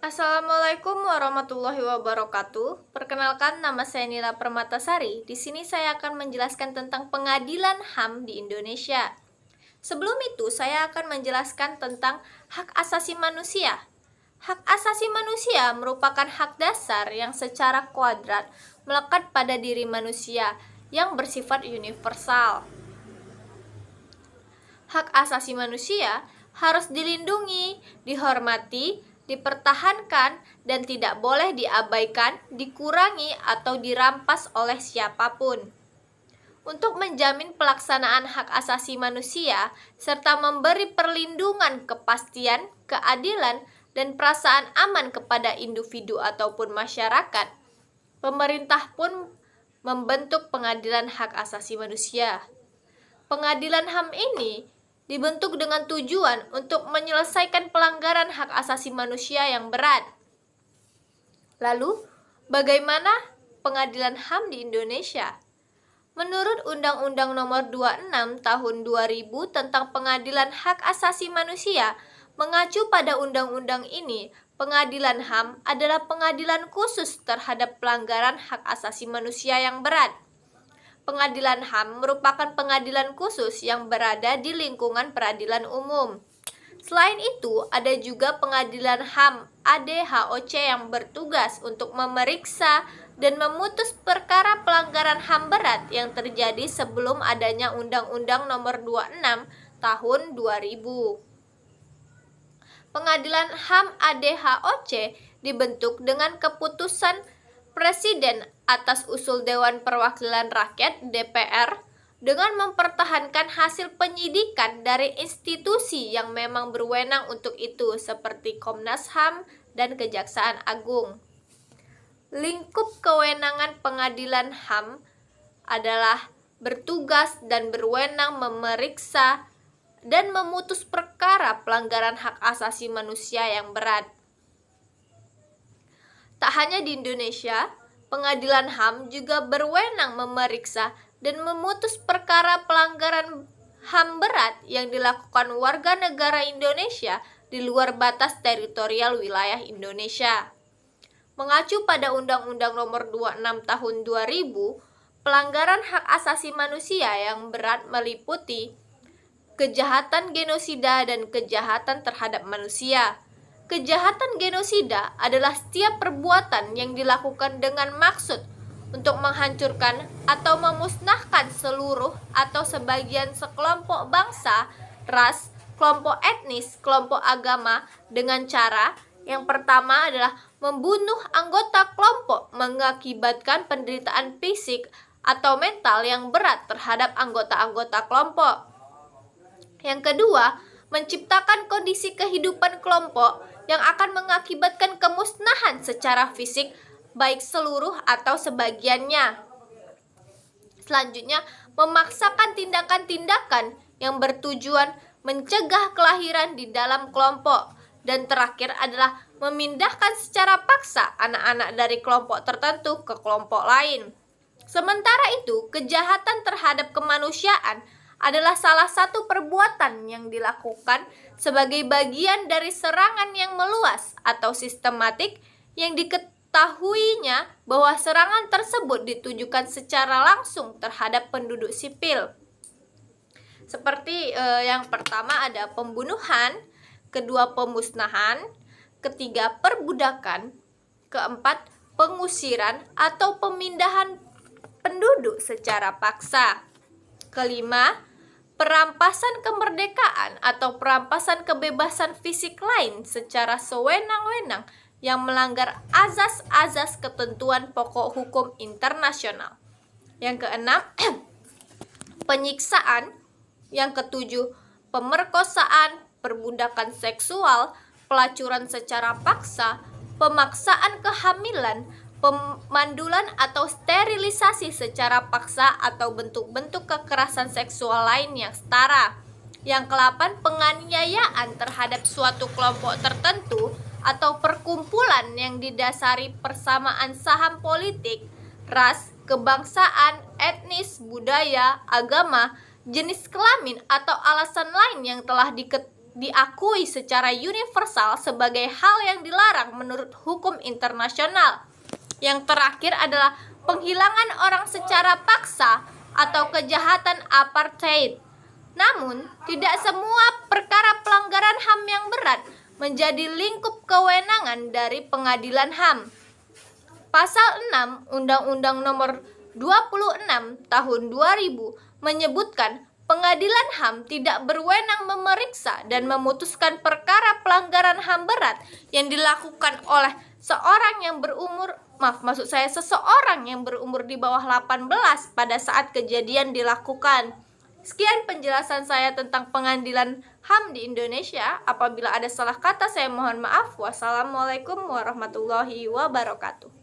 Assalamualaikum warahmatullahi wabarakatuh. Perkenalkan, nama saya Nila Permatasari. Di sini saya akan menjelaskan tentang pengadilan HAM di Indonesia. Sebelum itu, saya akan menjelaskan tentang hak asasi manusia. Hak asasi manusia merupakan hak dasar yang secara kuadrat melekat pada diri manusia yang bersifat universal. Hak asasi manusia harus dilindungi, dihormati, dipertahankan, dan tidak boleh diabaikan, dikurangi, atau dirampas oleh siapapun. Untuk menjamin pelaksanaan hak asasi manusia serta memberi perlindungan, kepastian, keadilan, dan perasaan aman kepada individu ataupun masyarakat, pemerintah pun membentuk Pengadilan Hak Asasi Manusia. Pengadilan HAM ini dibentuk dengan tujuan untuk menyelesaikan pelanggaran hak asasi manusia yang berat. Lalu, bagaimana pengadilan HAM di Indonesia? Menurut Undang-Undang Nomor 26 Tahun 2000 tentang Pengadilan Hak Asasi Manusia, mengacu pada undang-undang ini, pengadilan HAM adalah pengadilan khusus terhadap pelanggaran hak asasi manusia yang berat. Pengadilan HAM merupakan pengadilan khusus yang berada di lingkungan peradilan umum. Selain itu, ada juga pengadilan HAM ADHOC yang bertugas untuk memeriksa dan memutus perkara pelanggaran HAM berat yang terjadi sebelum adanya Undang-Undang Nomor 26 Tahun 2000. Pengadilan HAM ADHOC dibentuk dengan keputusan Presiden atas usul Dewan Perwakilan Rakyat (DPR) dengan mempertahankan hasil penyidikan dari institusi yang memang berwenang untuk itu seperti Komnas HAM dan Kejaksaan Agung. Lingkup kewenangan Pengadilan HAM adalah bertugas dan berwenang memeriksa dan memutus perkara pelanggaran hak asasi manusia yang berat. Tak hanya di Indonesia, Pengadilan HAM juga berwenang memeriksa dan memutus perkara pelanggaran HAM berat yang dilakukan warga negara Indonesia di luar batas teritorial wilayah Indonesia. Mengacu pada Undang-Undang Nomor 26 Tahun 2000, pelanggaran hak asasi manusia yang berat meliputi kejahatan genosida dan kejahatan terhadap manusia. Kejahatan genosida adalah setiap perbuatan yang dilakukan dengan maksud untuk menghancurkan atau memusnahkan seluruh atau sebagian sekelompok bangsa, ras, kelompok etnis, kelompok agama dengan cara yang pertama adalah membunuh anggota kelompok mengakibatkan penderitaan fisik atau mental yang berat terhadap anggota-anggota kelompok. Yang kedua, menciptakan kondisi kehidupan kelompok yang akan mengakibatkan kemusnahan secara fisik baik seluruh atau sebagiannya. Selanjutnya, memaksakan tindakan-tindakan yang bertujuan mencegah kelahiran di dalam kelompok. Dan terakhir adalah memindahkan secara paksa anak-anak dari kelompok tertentu ke kelompok lain. Sementara itu, kejahatan terhadap kemanusiaan adalah salah satu perbuatan yang dilakukan sebagai bagian dari serangan yang meluas atau sistematik yang diketahuinya bahwa serangan tersebut ditujukan secara langsung terhadap penduduk sipil. Seperti yang pertama ada pembunuhan, kedua pemusnahan, ketiga perbudakan, keempat pengusiran atau pemindahan penduduk secara paksa, kelima perampasan kemerdekaan atau perampasan kebebasan fisik lain secara sewenang-wenang yang melanggar azas-azas ketentuan pokok hukum internasional. Yang keenam, penyiksaan. Yang ketujuh, pemerkosaan, perbudakan seksual, pelacuran secara paksa, pemaksaan kehamilan, pemandulan atau sterilisasi secara paksa atau bentuk-bentuk kekerasan seksual lain yang setara. Yang ke-8, penganiayaan terhadap suatu kelompok tertentu atau perkumpulan yang didasari persamaan saham politik, ras, kebangsaan, etnis, budaya, agama, jenis kelamin atau alasan lain yang telah diakui secara universal sebagai hal yang dilarang menurut hukum internasional. Yang terakhir adalah penghilangan orang secara paksa atau kejahatan apartheid. Namun, tidak semua perkara pelanggaran HAM yang berat menjadi lingkup kewenangan dari pengadilan HAM. Pasal 6 Undang-Undang Nomor 26 Tahun 2000 menyebutkan pengadilan HAM tidak berwenang memeriksa dan memutuskan perkara pelanggaran HAM berat yang dilakukan oleh seseorang yang berumur di bawah 18 pada saat kejadian dilakukan. Sekian penjelasan saya tentang pengadilan HAM di Indonesia. Apabila ada salah kata, saya mohon maaf. Wassalamualaikum warahmatullahi wabarakatuh.